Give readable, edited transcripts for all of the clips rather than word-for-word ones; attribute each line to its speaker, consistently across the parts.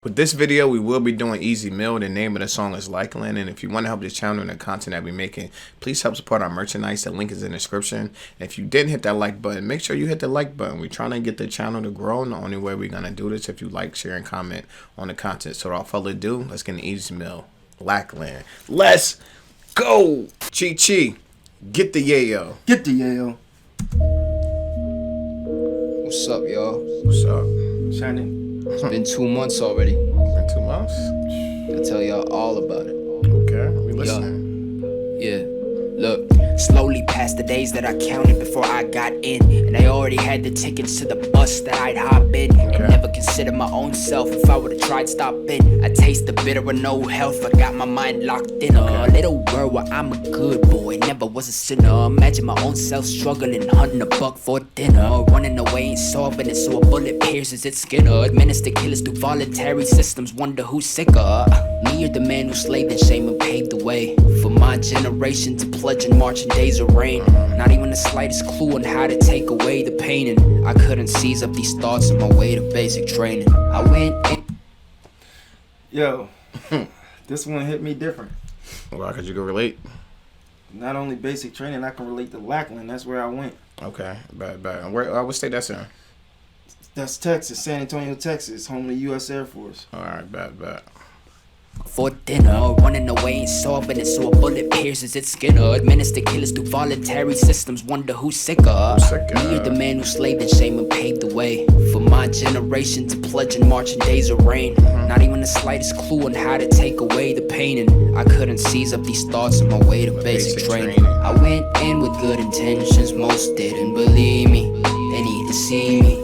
Speaker 1: With this video, we will be doing Easy Meal. The name of the song is Lackland, and if you want to help this channel and the content that we're making, please help support our merchandise. The link is in the description. And if you didn't hit that like button, make sure you hit the like button. We're trying to get the channel to grow, and the only way we're going to do this if you like, share, and comment on the content. So without further ado, let's get an Easy Meal. Lackland. Let's go! Chi, get the yayo.
Speaker 2: Get the yayo.
Speaker 3: What's up, y'all?
Speaker 1: What's up?
Speaker 2: Shining.
Speaker 3: It's been 2 months already.
Speaker 1: Been 2 months?
Speaker 3: I'll tell y'all all about it.
Speaker 1: Okay, we listening.
Speaker 3: Yeah, look. Slowly passed the days that I counted before I got in, and I already had the tickets to the bus that I'd hop in. And never considered my own self if I would've tried stopping. I taste the bitter with no health, I got my mind locked in a little world where I'm a good boy, never was a sinner. Imagine my own self struggling, hunting a buck for dinner, running away and solving it so a bullet pierces its skin. Administer killers through voluntary systems, wonder who's sicker, me or the man who slaved in shame and paved the way for my generation to pledge and march in days of rain. Not even the slightest clue on how to take away the pain, and I couldn't seize up these thoughts on my way to basic training. I went in.
Speaker 2: Yo, this one hit me different.
Speaker 1: Why, could you go relate?
Speaker 2: Not only basic training, I can relate to Lackland. That's where I went.
Speaker 1: Okay, bad. And where? What state that's in?
Speaker 2: That's Texas, San Antonio, Texas, home of the U.S. Air Force.
Speaker 1: All right, bad.
Speaker 3: For dinner, running away and solving it so a bullet pierces its skin. Administer killers through voluntary systems, wonder who's sicker. Me or the man who slaved in shame and paved the way for my generation to pledge and march in days of rain. Not even the slightest clue on how to take away the pain, and I couldn't seize up these thoughts on my way to basic training. I went in with good intentions, most didn't believe me. They need to see me.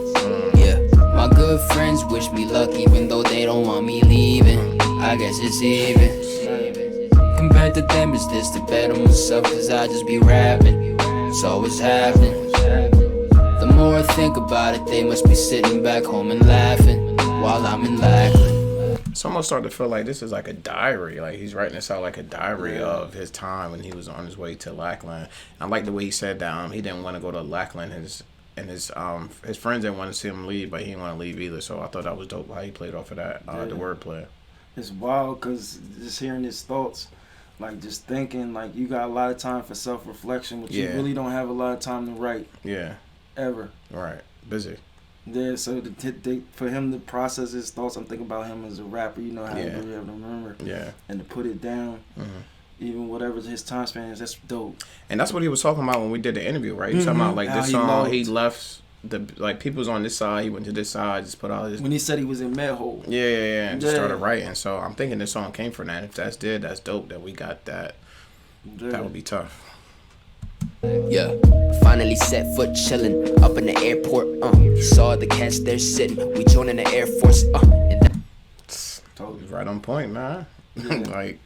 Speaker 3: Yeah, my good friends wish me luck even though they don't want me leaving. I guess it's even. Compared to them, is this the better myself? Cause I just be rapping. So what's happening? The more I think about it, they must be sitting back home and laughing while I'm in Lackland.
Speaker 1: It's almost starting to feel like this is like a diary. Like he's writing this out like a diary of his time when he was on his way to Lackland. I like the way he said that he didn't want to go to Lackland. His friends didn't want to see him leave, but he didn't want to leave either. So I thought that was dope how he played off of that, the wordplay.
Speaker 2: It's wild because just hearing his thoughts, like just thinking, like you got a lot of time for self-reflection, but you really don't have a lot of time to write. Yeah. Ever. Right.
Speaker 1: Busy.
Speaker 2: Yeah, so for him to process his thoughts, I'm thinking about him as a rapper, you know, how you really have to remember. Yeah. And to put it down, even whatever his time span is, that's dope.
Speaker 1: And that's what he was talking about when we did the interview, right? He was talking about like this song, he left. People was on this side, he went to this side, just put all this.
Speaker 2: When he said he was in Medhole.
Speaker 1: And just started writing. So I'm thinking this song came from that. If that's dope that we got that. That would be tough.
Speaker 3: Yeah, finally set foot chillin' up in the airport. Saw the cats there sitting. We joining the Air Force. And
Speaker 1: totally right on point, man. Like,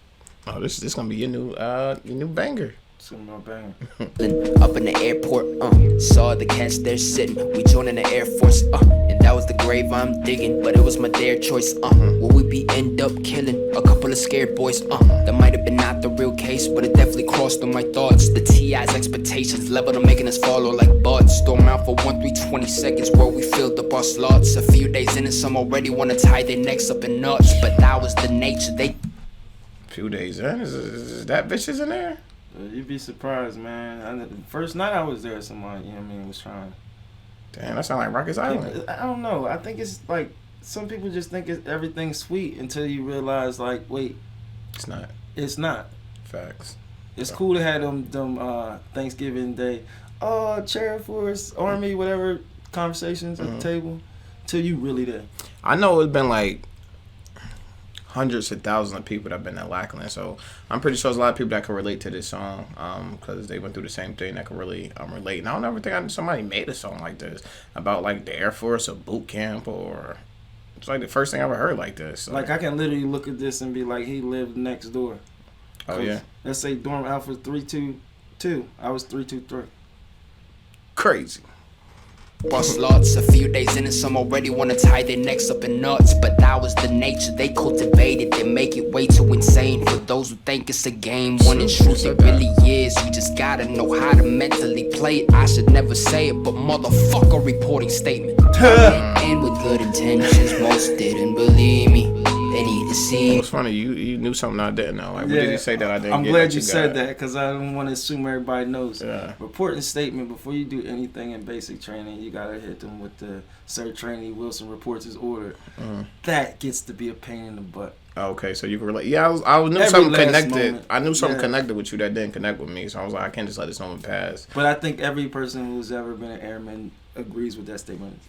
Speaker 1: oh, this gonna be your new banger.
Speaker 3: Up in the airport, saw the cats there sitting. We joining the Air Force, and that was the grave I'm digging. But it was my dare choice, will we be end up killing a couple of scared boys? That might have been not the real case, but it definitely crossed through my thoughts. The T.I.'s expectations leveled on making us follow like buds. Storm out for 1-3-20 seconds where we filled up our slots. A few days in and some already wanna tie their necks up in knots, but that was the nature.
Speaker 1: Few days in, is that bitches in there?
Speaker 2: You'd be surprised, man. First night I was there, somebody, you know what I mean, was trying.
Speaker 1: Damn, that sound like Rikers Island.
Speaker 2: I don't know. I think it's like, some people just think everything's sweet until you realize, like, wait.
Speaker 1: It's not.
Speaker 2: It's not.
Speaker 1: Facts.
Speaker 2: It's cool to have them Thanksgiving Day, Chair Force, Army, whatever, conversations at the table, till you really there.
Speaker 1: I know it's been like hundreds of thousands of people that have been at Lackland, so I'm pretty sure there's a lot of people that can relate to this song because they went through the same thing that can really relate. And I don't ever think somebody made a song like this about like the Air Force or boot camp, or it's like the first thing I ever heard like this.
Speaker 2: Like I can literally look at this and be like, he lived next door.
Speaker 1: Oh yeah.
Speaker 2: Let's say dorm Alpha 322. I was 323.
Speaker 1: Crazy.
Speaker 3: Bust lots, a few days in and some already wanna tie their necks up in knots. But that was the nature they cultivated, they make it way too insane. For those who think it's a game, when in truth it really is. You just gotta know how to mentally play it. I should never say it, but motherfucker, reporting statement. I went in with good intentions, most didn't believe me. They need to see.
Speaker 1: It's funny, you knew something I didn't know. Like, what did he say that I didn't
Speaker 2: I'm
Speaker 1: get?
Speaker 2: glad you said that, because I don't want to assume everybody knows.
Speaker 1: Yeah.
Speaker 2: Reporting statement, before you do anything in basic training, you got to hit them with the Sir Trainee Wilson reports his order. That gets to be a pain in the butt.
Speaker 1: Okay, so you can relate. Yeah, I knew something connected. Moment. I knew something connected with you that didn't connect with me. So I was like, I can't just let this moment pass.
Speaker 2: But I think every person who's ever been an airman agrees with that statement.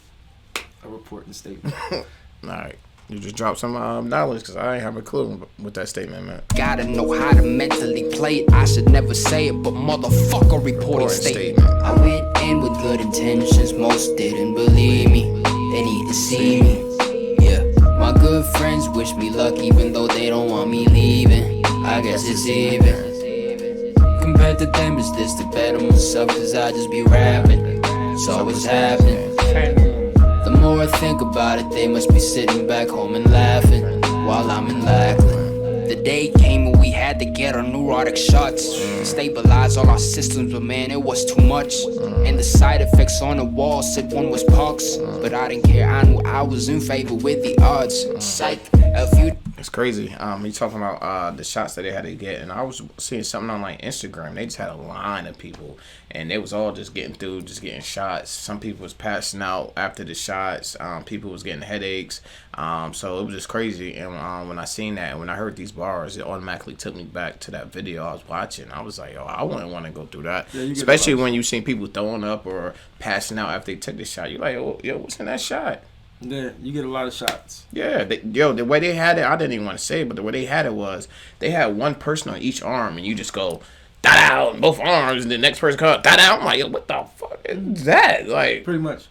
Speaker 2: A reporting statement.
Speaker 1: All right. You just dropped some knowledge, because I ain't have a clue what that statement meant.
Speaker 3: Gotta know how to mentally play it. I should never say it, but motherfucker, reporting statement. I went in with good intentions, most didn't believe me. They need to see me. Yeah, my good friends wish me luck, even though they don't want me leaving. I guess it's even. Compared to them, is this to better myself, cause I just be rapping. So what's happening? The more I think about it, they must be sitting back home and laughing while I'm in Lackland. The day came when we had to get our neurotic shots, stabilize all our systems, but man, it was too much. And the side effects on the wall said one was pox, but I didn't care. I knew I was in favor with the odds. Psych, a few.
Speaker 1: It's crazy. He talking about the shots that they had to get, and I was seeing something on like Instagram. They just had a line of people, and they was all just getting through, just getting shots. Some people was passing out after the shots. People was getting headaches. So it was just crazy. And when I seen that, and when I heard these bars, it automatically took me back to that video I was watching. I was like, oh, I wouldn't want to go through that. Yeah, especially when you seen people throwing up or passing out after they took the shot. You're like, oh, yo, what's in that shot?
Speaker 2: Yeah, you get a lot of shots.
Speaker 1: Yeah, the way they had it, I didn't even want to say it, but the way they had it was, they had one person on each arm, and you just go, da-down, both arms, and the next person comes, da-down. I'm like, yo, what the fuck is that? Like,
Speaker 2: pretty much.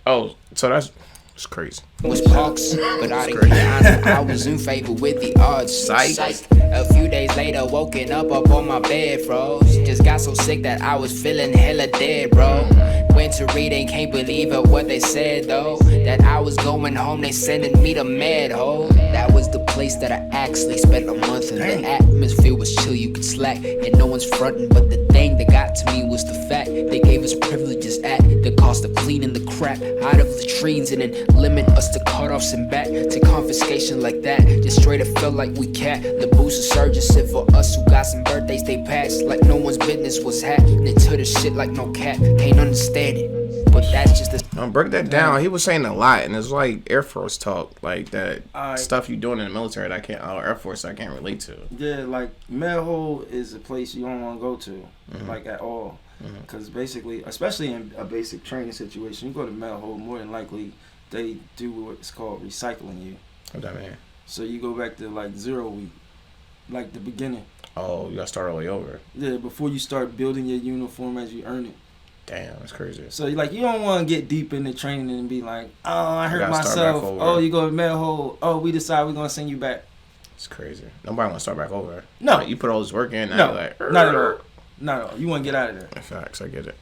Speaker 1: Oh, so it's crazy.
Speaker 3: Was pox, but I didn't care. I was in favor with the odds. Psych. A few days later, woken up on my bed, bro. Just got so sick that I was feeling hella dead, bro. Went to read and can't believe it what they said, though. That I was going home, they sending me to med, ho. That was the place that I actually spent a month in. The atmosphere was chill, you could slack, and no one's fronting. But the thing that got to me was the fact they gave us privileges at the cost of cleaning the crap out of latrines, and then limit us to cutoffs and back to confiscation like that. Just straight up felt like we cat. The booster surges sit for us who got some birthdays they passed, like no one's business was happening to the shit like no cat. Can't understand it, but that's just the.
Speaker 1: Break that down. He was saying a lot, and it's like Air Force talk, like that stuff you doing in the military that I can't, or Air Force I can't relate to.
Speaker 2: Yeah, like med hole is a place you don't want to go to, like at all, because basically, especially in a basic training situation, you go to med hole, more than likely they do what's called recycling you.
Speaker 1: What that mean?
Speaker 2: So you go back to like 0 week, like the beginning.
Speaker 1: Oh, you gotta start all the way over.
Speaker 2: Yeah, before you start building your uniform as you earn it.
Speaker 1: Damn, that's crazy.
Speaker 2: So you don't want to get deep into training and be like, oh, I hurt myself. Oh, you go to med hole. Oh, we decide we're gonna send you back.
Speaker 1: It's crazy. Nobody want to start back over.
Speaker 2: No,
Speaker 1: like, you put all this work in. Now
Speaker 2: no,
Speaker 1: you're like,
Speaker 2: not at all. No, you want to get out of there.
Speaker 1: Facts, I get it.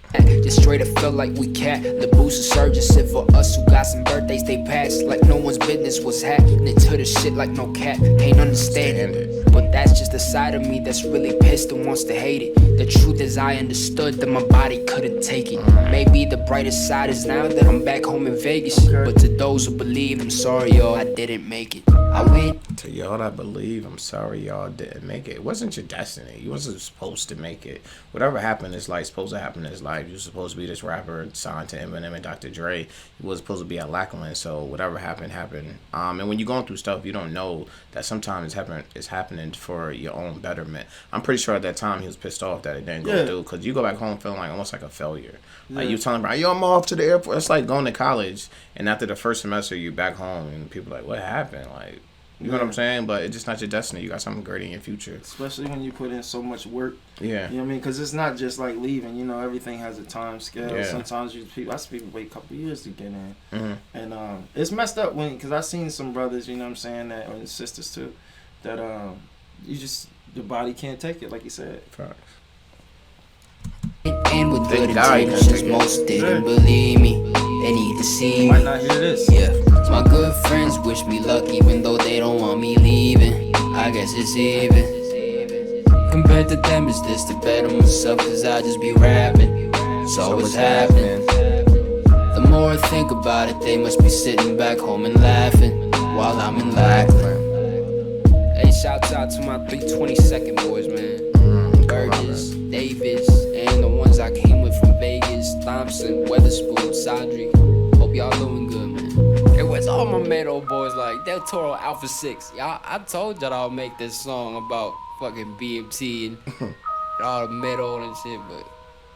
Speaker 3: Just straight up felt like we cat. The booster surges sit for us who got some birthdays they passed, like no one's business was happening to the shit like no cat. Can't understand it, but that's just the side of me that's really pissed and wants to hate it. The truth is I understood that my body couldn't take it. Maybe the brightest side is now that I'm back home in Vegas. But to those who believe, I'm sorry y'all, I didn't make it. I went.
Speaker 1: To y'all that believe, I'm sorry y'all didn't make it. It wasn't your destiny. You wasn't supposed to make it. Whatever happened in his life supposed to happen in his life. You were supposed to be this rapper signed to Eminem and Dr. Dre. You was supposed to be at Lackland. So whatever happened, happened. And when you're going through stuff, you don't know that sometimes it's happening for your own betterment. I'm pretty sure at that time he was pissed off that it didn't go through, because you go back home feeling like almost like a failure. Like you telling me, yo, I'm off to the airport. It's like going to college, and after the first semester, you back home, and people are like, what happened? Like, you know what I'm saying? But it's just not your destiny. You got something great in your future.
Speaker 2: Especially when you put in so much work.
Speaker 1: Yeah.
Speaker 2: You know what I mean? Because it's not just like leaving. You know, everything has a time scale.
Speaker 1: Yeah.
Speaker 2: Sometimes I see people wait a couple years to get in. And it's messed up because I've seen some brothers, you know what I'm saying, that, or sisters too, that the body can't take it, like you said.
Speaker 1: Facts.
Speaker 3: And with good intentions, most didn't believe me. They need to see me.
Speaker 2: Might not hear this.
Speaker 3: Yeah, my good friends wish me luck, even though they don't want me leaving. I guess it's even. Compared to them, is this to better myself? Cause I just be rapping. So what's happening? The more I think about it, they must be sitting back home and laughing while I'm in Lackland. out to my 322nd boys, man. Burgess, Davis, and the ones I came with from Vegas, Thompson, Weatherspoon, Sadri. Hope y'all doing good, man. Hey, where's all my Meadow boys like Del Toro Alpha 6? Y'all, I told y'all I'll make this song about fucking BMT and all the metal and shit, but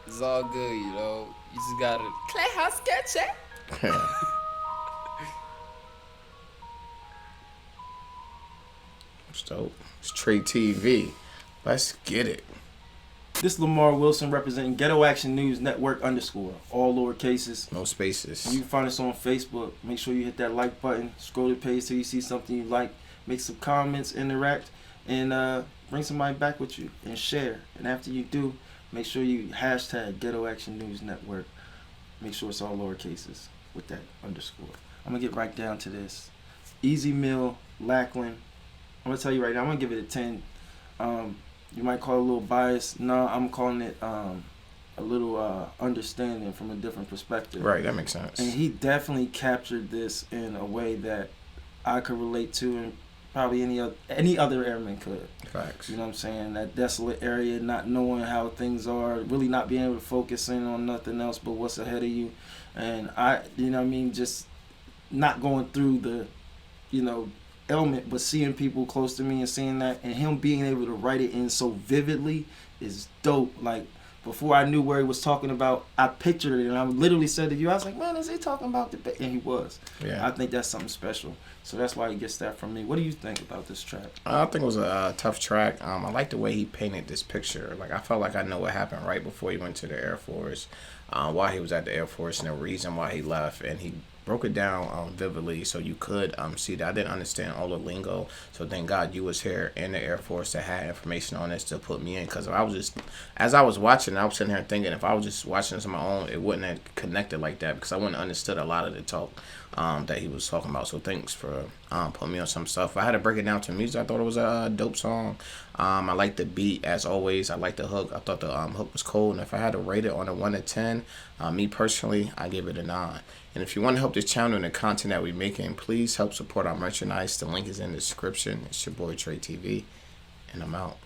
Speaker 3: it's all good, you know. You just gotta play house sketch it.
Speaker 1: It's dope. It's Trey TV. Let's get it.
Speaker 2: This Lamar Wilson representing Ghetto Action News Network _ all lowercases.
Speaker 1: No spaces.
Speaker 2: You can find us on Facebook. Make sure you hit that like button. Scroll the page till you see something you like. Make some comments, interact, and bring somebody back with you and share. And after you do, make sure you hashtag Ghetto Action News Network. Make sure it's all lowercases with that _. I'm going to get right down to this. Easy Meal, Lackland. I'm going to tell you right now, I'm going to give it a 10. You might call it a little biased. No, I'm calling it a little understanding from a different perspective.
Speaker 1: Right, that makes sense.
Speaker 2: And he definitely captured this in a way that I could relate to, and probably any other airman could.
Speaker 1: Facts.
Speaker 2: You know what I'm saying? That desolate area, not knowing how things are, really not being able to focus in on nothing else but what's ahead of you. And you know what I mean, just not going through the, element, but seeing people close to me and seeing that, and him being able to write it in so vividly is dope. Like, before I knew where he was talking about, I pictured it, and I literally said to you, I was like, man, is he talking about the... And he was.
Speaker 1: Yeah.
Speaker 2: I think that's something special. So that's why he gets that from me. What do you think about this track?
Speaker 1: I think it was a tough track. I like the way he painted this picture. Like, I felt like I know what happened right before he went to the Air Force, why he was at the Air Force, and the reason why he left, and he broke it down vividly so you could see that. I didn't understand all the lingo, so thank God you was here in the Air Force that had information on this to put me in, because I was just, as I was watching, I was sitting here thinking if I was just watching this on my own, it wouldn't have connected like that, because I wouldn't have understood a lot of the talk that he was talking about. So thanks for putting me on some stuff. If I had to break it down to music, I thought it was a dope song. I like the beat as always. I like the hook. I thought the hook was cool, and if I had to rate it on a 1 to 10, me personally, I give it a 9. And if you want to help this channel and the content that we're making, please help support our merchandise. The link is in the description. It's your boy Trey TV, and I'm out.